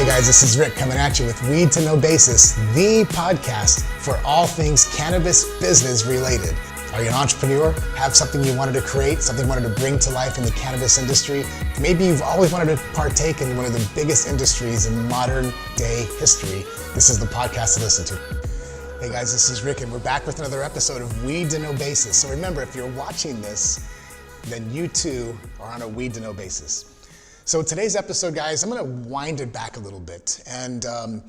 guys, this is Rick coming at you with Weed to No Basis, the podcast for all things cannabis business related. Are you an entrepreneur? Have something you wanted to create, something you wanted to bring to life in the cannabis industry? Maybe you've always wanted to partake in one of the biggest industries in modern day history. This is the podcast to listen to. Hey guys, this is Rick and we're back with another episode of Weed to No Basis. So remember, if you're watching this, then you too are on a Weed to No Basis. So today's episode, guys, I'm gonna wind it back a little bit and I'm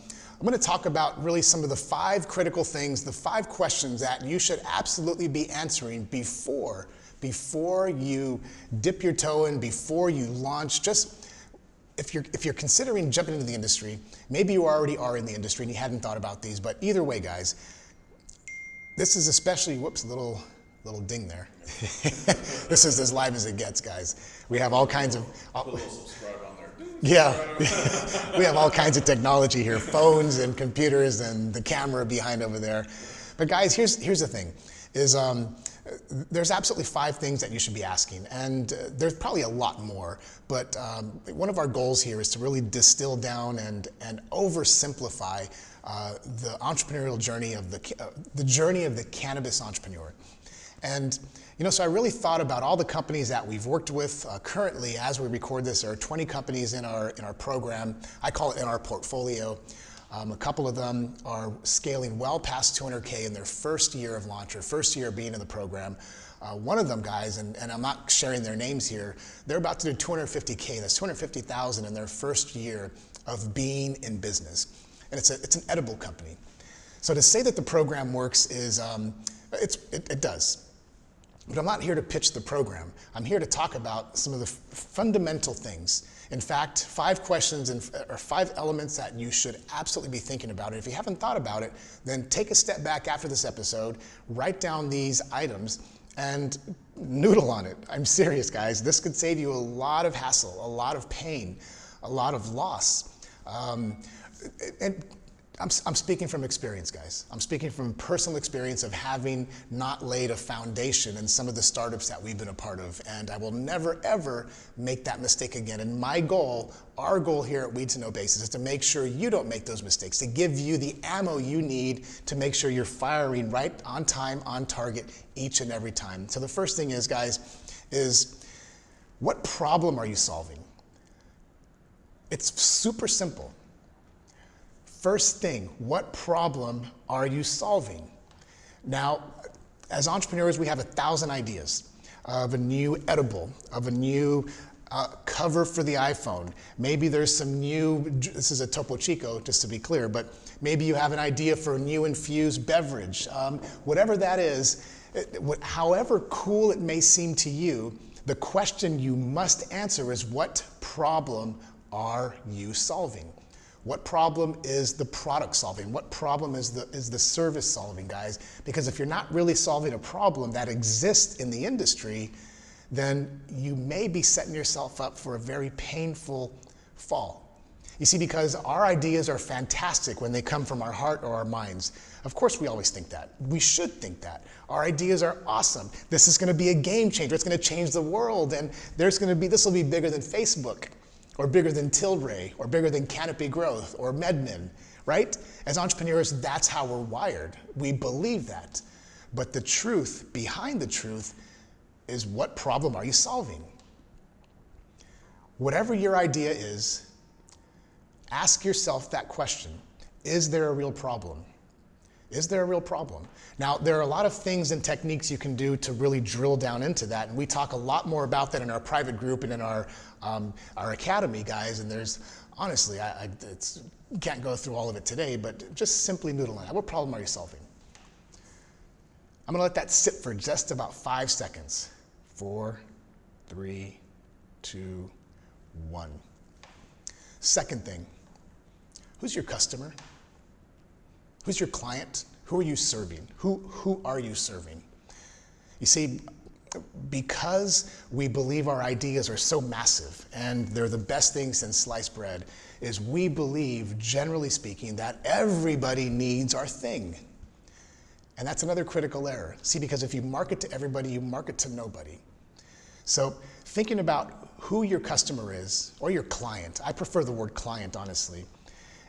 gonna talk about really some of the 5 critical things, the 5 questions that you should absolutely be answering before you dip your toe in, before you launch. Just if you're considering jumping into the industry, maybe you already are in the industry and you hadn't thought about these, but either way, guys, this is especially, whoops, little ding there. This is as live as it gets, guys. We have all kinds of, yeah, we have all kinds of technology here, phones and computers and the camera behind over there. But guys, here's the thing, is there's absolutely 5 things that you should be asking, and there's probably a lot more, but one of our goals here is to really distill down and oversimplify the entrepreneurial journey of the journey of the cannabis entrepreneur. And so I really thought about all the companies that we've worked with currently as we record this. There are 20 companies in our program. I call it in our portfolio. A couple of them are scaling well past 200K in their first year of launch or first year of being in the program. One of them, guys, and I'm not sharing their names here, they're about to do 250K. That's 250,000 in their first year of being in business. And it's an edible company. So to say that the program works is, it does. But I'm not here to pitch the program. I'm here to talk about some of the fundamental things. In fact, 5 questions or 5 elements that you should absolutely be thinking about. And if you haven't thought about it, then take a step back after this episode, write down these items, and noodle on it. I'm serious, guys. This could save you a lot of hassle, a lot of pain, a lot of loss. And I'm speaking from experience, guys. I'm speaking from personal experience of having not laid a foundation in some of the startups that we've been a part of, and I will never, ever make that mistake again. And my goal, our goal here at Weed to No Basis, is to make sure you don't make those mistakes, to give you the ammo you need to make sure you're firing right on time, on target, each and every time. So the first thing is, guys, is what problem are you solving? It's super simple. First thing, what problem are you solving? Now, as entrepreneurs, we have 1,000 ideas of a new edible, of a new cover for the iPhone. Maybe there's some new, this is a Topo Chico, just to be clear, but maybe you have an idea for a new infused beverage. Whatever that is, however cool it may seem to you, the question you must answer is, what problem are you solving? What problem is the product solving? What problem is the service solving, guys? Because if you're not really solving a problem that exists in the industry, then you may be setting yourself up for a very painful fall. You see, because our ideas are fantastic when they come from our heart or our minds. Of course, we always think that. We should think that. Our ideas are awesome. This is going to be a game changer. It's going to change the world, and this will be bigger than Facebook, or bigger than Tilray, or bigger than Canopy Growth, or MedMen, right? As entrepreneurs, that's how we're wired. We believe that. But the truth, behind the truth, is what problem are you solving? Whatever your idea is, ask yourself that question. Is there a real problem? Is there a real problem? Now, there are a lot of things and techniques you can do to really drill down into that, and we talk a lot more about that in our private group and in our academy, guys, and there's, honestly, can't go through all of it today, but just simply noodle on that. What problem are you solving? I'm gonna let that sit for just about 5 seconds. 4, 3, 2, 1. Second thing, who's your customer? Who's your client? Who are you serving? Who are you serving? You see, because we believe our ideas are so massive and they're the best thing since sliced bread, is we believe, generally speaking, that everybody needs our thing. And that's another critical error. See, because if you market to everybody, you market to nobody. So thinking about who your customer is, or your client, I prefer the word client, honestly.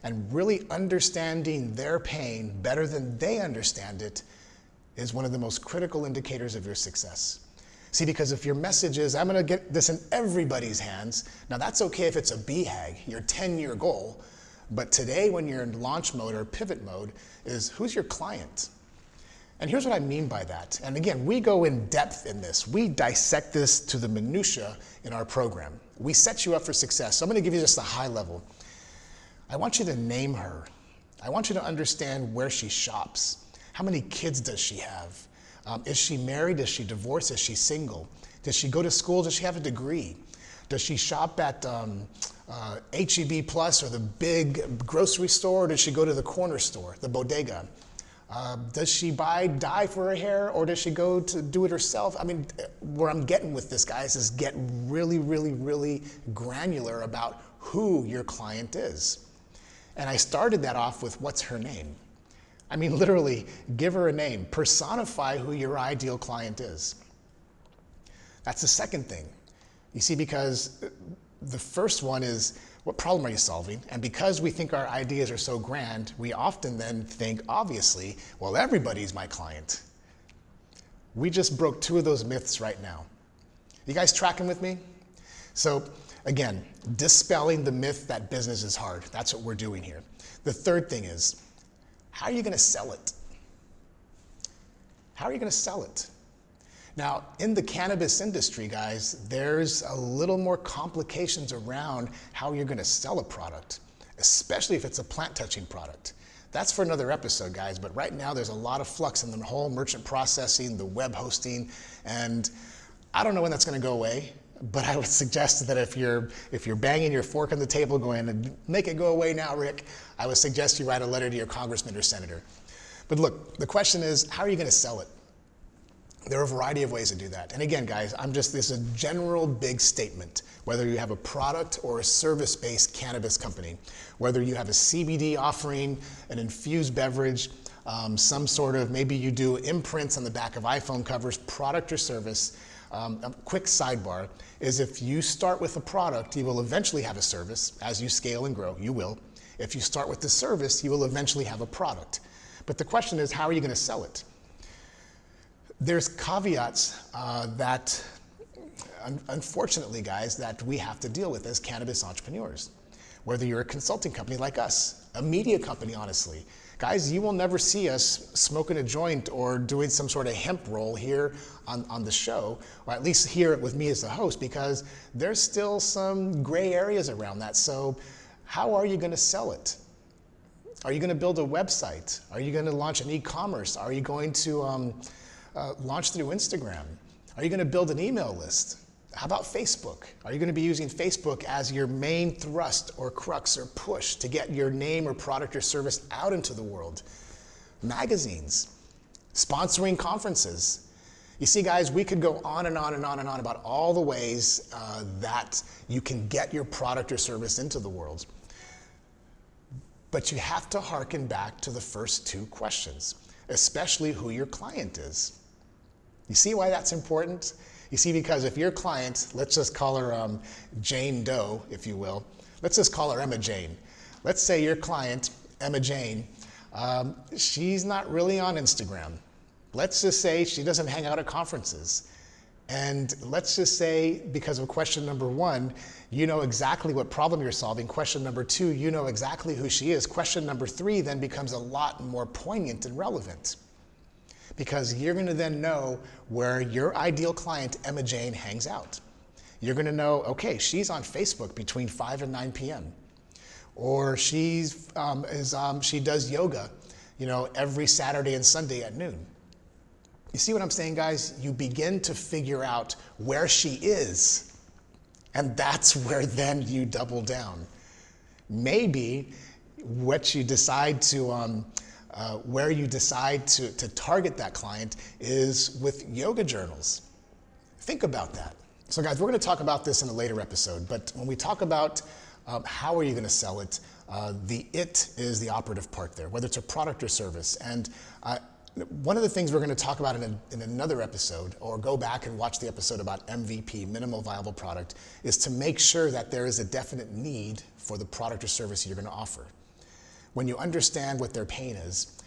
And really understanding their pain better than they understand it is one of the most critical indicators of your success. See, because if your message is, I'm gonna get this in everybody's hands, now that's okay if it's a BHAG, your 10-year goal, but today when you're in launch mode or pivot mode is, who's your client? And here's what I mean by that. And again, we go in depth in this. We dissect this to the minutia in our program. We set you up for success. So I'm gonna give you just a high level. I want you to name her. I want you to understand where she shops. How many kids does she have? Is she married? Is she divorced? Is she single? Does she go to school? Does she have a degree? Does she shop at HEB Plus or the big grocery store? Or does she go to the corner store, the bodega? Does she buy dye for her hair, or does she go to do it herself? I mean, where I'm getting with this, guys, is get really, really, really granular about who your client is. And I started that off with, what's her name? I mean, literally, give her a name. Personify who your ideal client is. That's the second thing. You see, because the first one is, what problem are you solving? And because we think our ideas are so grand, we often then think, obviously, well, everybody's my client. We just broke 2 of those myths right now. You guys tracking with me? So again, dispelling the myth that business is hard. That's what we're doing here. The third thing is, how are you gonna sell it? How are you gonna sell it? Now, in the cannabis industry, guys, there's a little more complications around how you're gonna sell a product, especially if it's a plant-touching product. That's for another episode, guys, but right now there's a lot of flux in the whole merchant processing, the web hosting, and I don't know when that's gonna go away, but I would suggest that if you're banging your fork on the table going, make it go away now, Rick, I would suggest you write a letter to your congressman or senator. But look, the question is, how are you gonna sell it? There are a variety of ways to do that. And again, guys, this is a general big statement, whether you have a product or a service-based cannabis company, whether you have a CBD offering, an infused beverage, some sort of, maybe you do imprints on the back of iPhone covers, product or service. A quick sidebar is, if you start with a product, you will eventually have a service. As you scale and grow, you will. If you start with the service, you will eventually have a product. But the question is, how are you gonna sell it? There's caveats that, unfortunately, guys, that we have to deal with as cannabis entrepreneurs. Whether you're a consulting company like us, a media company, honestly. Guys, you will never see us smoking a joint or doing some sort of hemp roll here on the show, or at least here with me as the host, because there's still some gray areas around that. So how are you gonna sell it? Are you gonna build a website? Are you gonna launch an e-commerce? Are you going to launch through Instagram? Are you gonna build an email list? How about Facebook? Are you gonna be using Facebook as your main thrust or crux or push to get your name or product or service out into the world? Magazines, sponsoring conferences. You see, guys, we could go on and on and on and on about all the ways that you can get your product or service into the world. But you have to hearken back to the first 2 questions, especially who your client is. You see why that's important? You see, because if your client, let's just call her Jane Doe, if you will. Let's just call her Emma Jane. Let's say your client, Emma Jane, she's not really on Instagram. Let's just say she doesn't hang out at conferences. And let's just say, because of question number 1, you know exactly what problem you're solving. Question number 2, you know exactly who she is. Question number 3 then becomes a lot more poignant and relevant, because you're gonna then know where your ideal client, Emma Jane, hangs out. You're gonna know, okay, she's on Facebook between 5 and 9 p.m. Or she does yoga, every Saturday and Sunday at noon. You see what I'm saying, guys? You begin to figure out where she is, and that's where then you double down. Maybe what you decide to, where you decide to target that client is with yoga journals. Think about that. So guys, we're gonna talk about this in a later episode, but when we talk about how are you gonna sell it, the it is the operative part there, whether it's a product or service. And one of the things we're going to talk about in another episode, or go back and watch the episode about MVP, minimal viable product, is to make sure that there is a definite need for the product or service you're going to offer. When you understand what their pain is,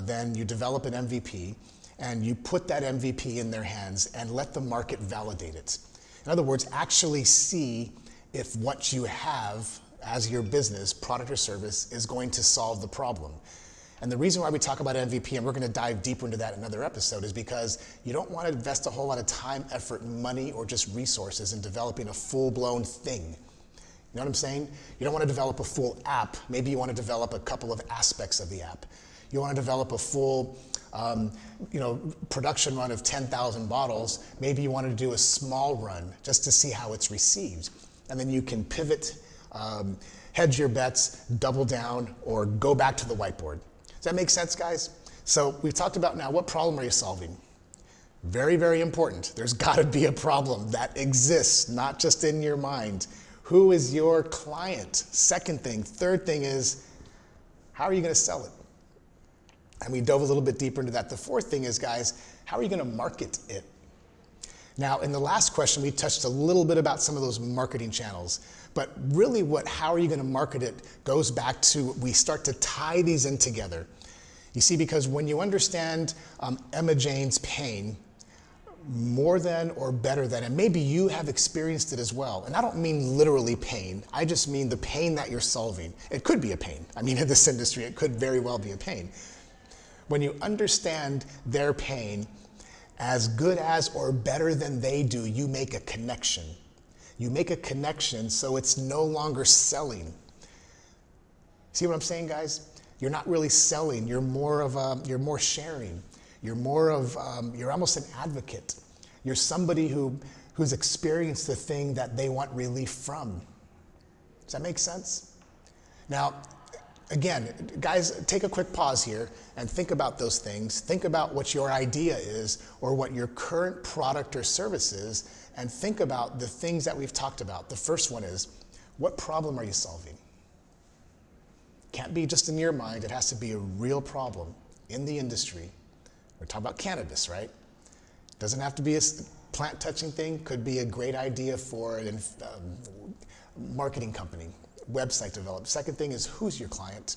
then you develop an MVP and you put that MVP in their hands and let the market validate it. In other words, actually see if what you have as your business, product or service, is going to solve the problem. And the reason why we talk about MVP, and we're going to dive deeper into that in another episode, is because you don't want to invest a whole lot of time, effort, money, or just resources in developing a full-blown thing. You know what I'm saying? You don't want to develop a full app. Maybe you want to develop a couple of aspects of the app. You want to develop a full production run of 10,000 bottles. Maybe you want to do a small run just to see how it's received. And then you can pivot, hedge your bets, double down, or go back to the whiteboard. Does that make sense, guys? So we've talked about now, what problem are you solving? Very, very important. There's got to be a problem that exists, not just in your mind. Who is your client? Second thing. Third thing is, how are you going to sell it? And we dove a little bit deeper into that. The fourth thing is, guys, how are you going to market it? Now, in the last question, we touched a little bit about some of those marketing channels. But really how are you going to market it goes back to, we start to tie these in together. You see, because when you understand Emma Jane's pain, more than or better than, and maybe you have experienced it as well. And I don't mean literally pain. I just mean the pain that you're solving. It could be a pain. I mean, in this industry, it could very well be a pain. When you understand their pain as good as or better than they do, you make a connection. You make a connection so it's no longer selling. See what I'm saying, guys? You're not really selling. You're more sharing. You're almost an advocate. You're somebody who's experienced the thing that they want relief from. Does that make sense? Now, again, guys, take a quick pause here and think about those things. Think about what your idea is or what your current product or service is, and think about the things that we've talked about. The first one is, what problem are you solving? Can't be just in your mind. It has to be a real problem in the industry. We're talking about cannabis, right? Doesn't have to be a plant-touching thing. Could be a great idea for a marketing company, website development. Second thing is, who's your client?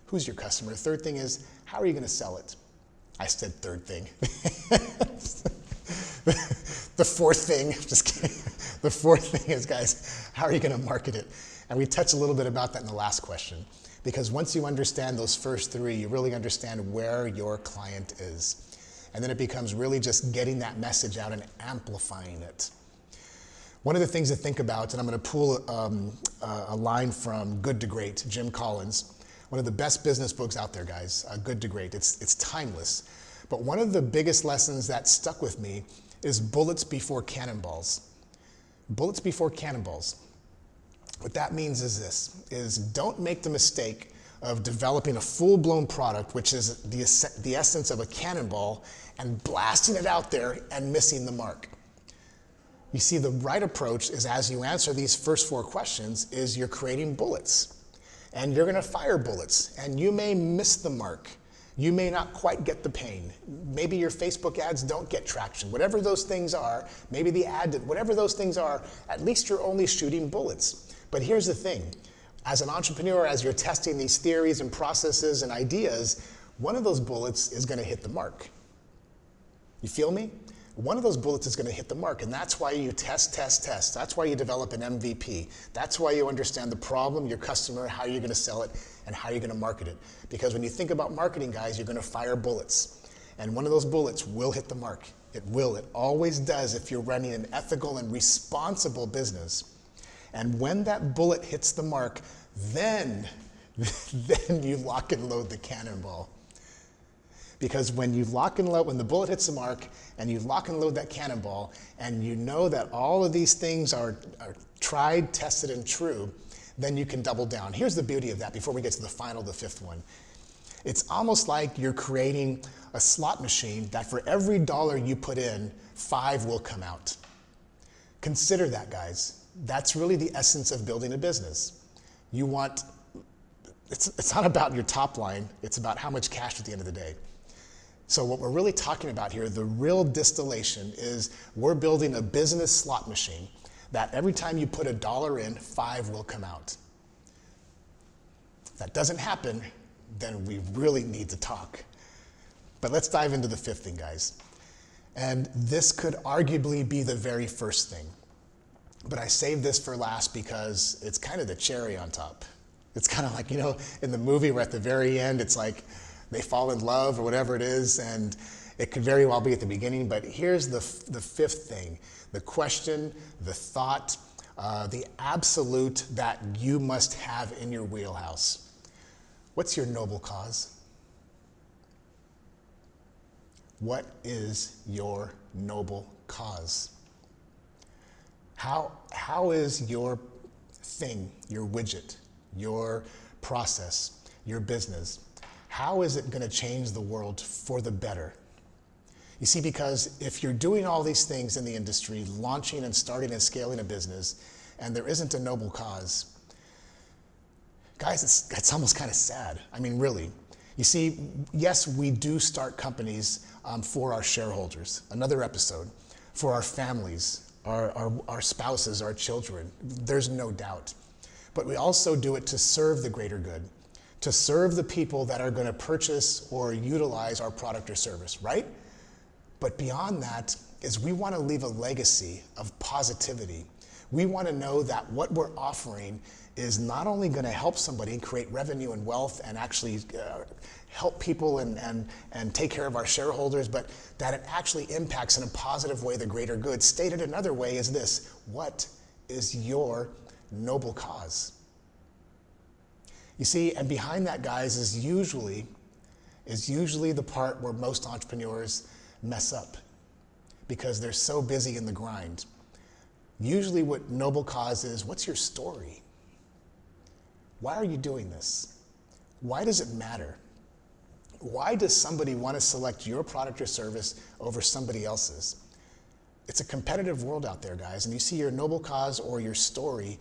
Who's your customer? Third thing is, how are you going to sell it? I said third thing. The fourth thing, just kidding. The fourth thing is, guys, how are you going to market it? And we touched a little bit about that in the last question. Because once you understand those first three, you really understand where your client is. And then it becomes really just getting that message out and amplifying it. One of the things to think about, and I'm going to pull a line from Good to Great, Jim Collins, one of the best business books out there, guys, Good to Great. It's timeless. But one of the biggest lessons that stuck with me is bullets before cannonballs. Bullets before cannonballs. What that means is this, is don't make the mistake of developing a full-blown product, which is the essence of a cannonball, and blasting it out there and missing the mark. You see, the right approach is, as you answer these first four questions, is you're creating bullets. And you're going to fire bullets. And you may miss the mark. You may not quite get the pain. Maybe your Facebook ads don't get traction. Whatever those things are, maybe the ad did, whatever those things are, at least you're only shooting bullets. But here's the thing. As an entrepreneur, as you're testing these theories and processes and ideas, one of those bullets is going to hit the mark. You feel me? One of those bullets is going to hit the mark, and that's why you test. That's why you develop an MVP. That's why you understand the problem, your customer, how you're going to sell it, and how you're going to market it. Because when you think about marketing, guys, you're going to fire bullets. And one of those bullets will hit the mark. It will. It always does if you're running an ethical and responsible business. And when that bullet hits the mark, then you lock and load the cannonball. Because when you lock and load, when the bullet hits the mark and you lock and load that cannonball, and you know that all of these things are tried, tested, and true, then you can double down. Here's the beauty of that before we get to the fifth one. It's almost like you're creating a slot machine that for every dollar you put in, 5 will come out. Consider that, guys. That's really the essence of building a business. You want, it's not about your top line, it's about how much cash at the end of the day. So what we're really talking about here, the real distillation, is we're building a business slot machine that every time you put $1 in, 5 will come out. If that doesn't happen, then we really need to talk. But let's dive into the fifth thing, guys. And this could arguably be the very first thing. But I saved this for last because it's kind of the cherry on top. It's kind of like, you know, in the movie where at the very end, it's like they fall in love or whatever it is, and it could very well be at the beginning. But here's the fifth thing, the question, the thought, the absolute that you must have in your wheelhouse. What's your noble cause? What is your noble cause? How is your thing, your widget, your process, your business, how is it going to change the world for the better? You see, because if you're doing all these things in the industry, launching and starting and scaling a business, and there isn't a noble cause, guys, it's almost kind of sad. I mean, really. You see, yes, we do start companies for our shareholders, another episode, for our families, our spouses, our children. There's no doubt. But we also do it to serve the greater good, to serve the people that are going to purchase or utilize our product or service, right? But beyond that is we want to leave a legacy of positivity. We want to know that what we're offering is not only going to help somebody and create revenue and wealth and actually help people and take care of our shareholders, but that it actually impacts in a positive way the greater good. Stated another way is this: what is your noble cause? You see, and behind that, guys, is usually the part where most entrepreneurs mess up because they're so busy in the grind. Usually what noble cause is, what's your story? Why are you doing this? Why does it matter? Why does somebody want to select your product or service over somebody else's? It's a competitive world out there, guys, and you see your noble cause or your story,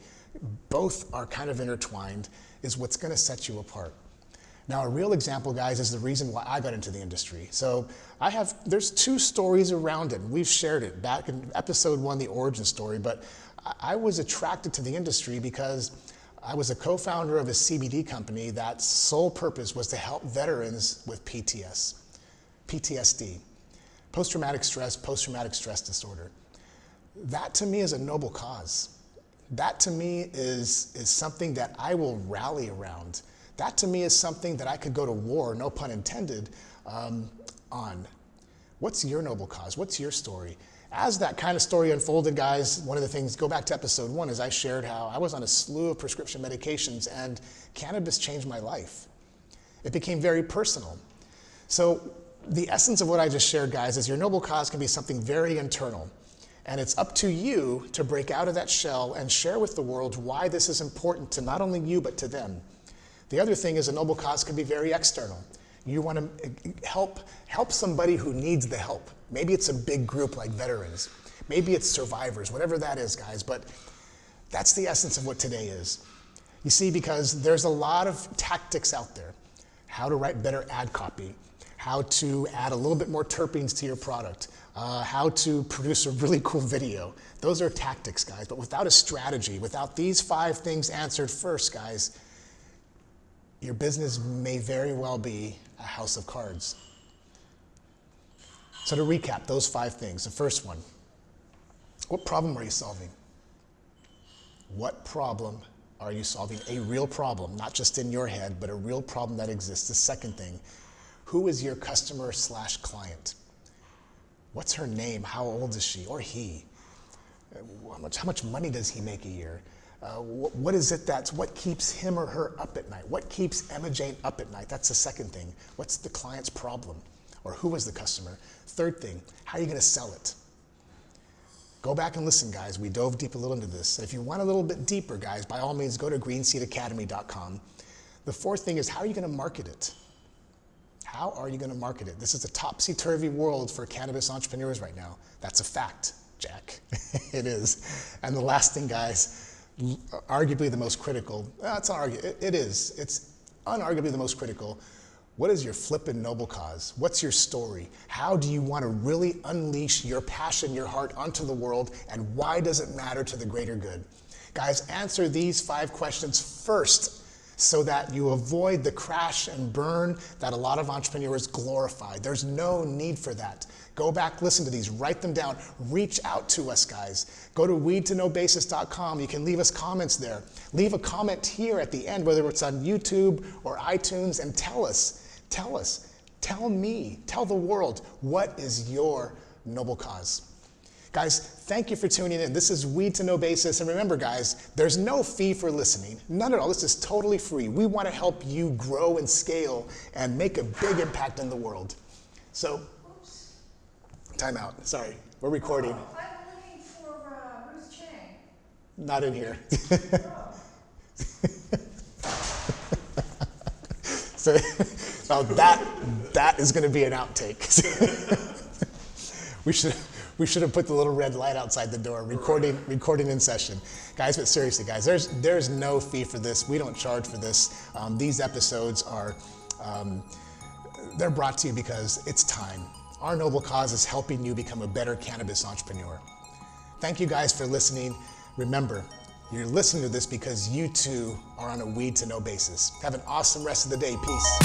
both are kind of intertwined, is what's going to set you apart. Now, a real example, guys, is the reason why I got into the industry. So there's two stories around it. We've shared it back in episode 1, the origin story, but I was attracted to the industry because I was a co-founder of a CBD company that sole purpose was to help veterans with PTSD, post-traumatic stress disorder. That to me is a noble cause. That to me is something that I will rally around. That to me is something that I could go to war, no pun intended, on. What's your noble cause? What's your story? As that kind of story unfolded, guys, one of the things, go back to episode 1, is I shared how I was on a slew of prescription medications and cannabis changed my life. It became very personal. So the essence of what I just shared, guys, is your noble cause can be something very internal. And it's up to you to break out of that shell and share with the world why this is important to not only you, but to them. The other thing is a noble cause can be very external. You want to help somebody who needs the help. Maybe it's a big group like veterans. Maybe it's survivors, whatever that is, guys. But that's the essence of what today is. You see, because there's a lot of tactics out there. How to write better ad copy, how to add a little bit more terpenes to your product, how to produce a really cool video. Those are tactics, guys. But without a strategy, without these 5 things answered first, guys, your business may very well be a house of cards. So to recap those 5 things, the first one, what problem are you solving? What problem are you solving? A real problem, not just in your head, but a real problem that exists. The second thing, who is your customer/client? What's her name? How old is she or he? How much money does he make a year? What is it what keeps him or her up at night? What keeps Emma Jane up at night? That's the second thing. What's the client's problem? Or who is the customer? Third thing, how are you going to sell it? Go back and listen, guys. We dove deep a little into this. If you want a little bit deeper, guys, by all means, go to greenseedacademy.com. The fourth thing is, how are you going to market it? How are you going to market it? This is a topsy-turvy world for cannabis entrepreneurs right now. That's a fact, Jack. It is. And the last thing, guys, arguably the most critical, it is. It's unarguably the most critical. What is your flippin' noble cause? What's your story? How do you want to really unleash your passion, your heart onto the world, and why does it matter to the greater good? Guys, answer these 5 questions first. so that you avoid the crash and burn that a lot of entrepreneurs glorify. There's no need for that. Go back, listen to these, write them down, reach out to us, guys. Go to weedtonobasis.com. You can leave us comments there. Leave a comment here at the end, whether it's on YouTube or iTunes, and tell me, tell the world, what is your noble cause? Guys, thank you for tuning in. This is Weed to No Basis. And remember, guys, there's no fee for listening. None at all. This is totally free. We want to help you grow and scale and make a big impact in the world. So, time out. Sorry, we're recording. I'm looking for Ruth Chang. Not in here. So, well, that is going to be an outtake. We should have put the little red light outside the door. Recording in session, guys. But seriously, guys, there's no fee for this. We don't charge for this. These episodes are they're brought to you because it's time. Our noble cause is helping you become a better cannabis entrepreneur. Thank you guys for listening. Remember, you're listening to this because you too are on a weed to no basis. Have an awesome rest of the day. Peace.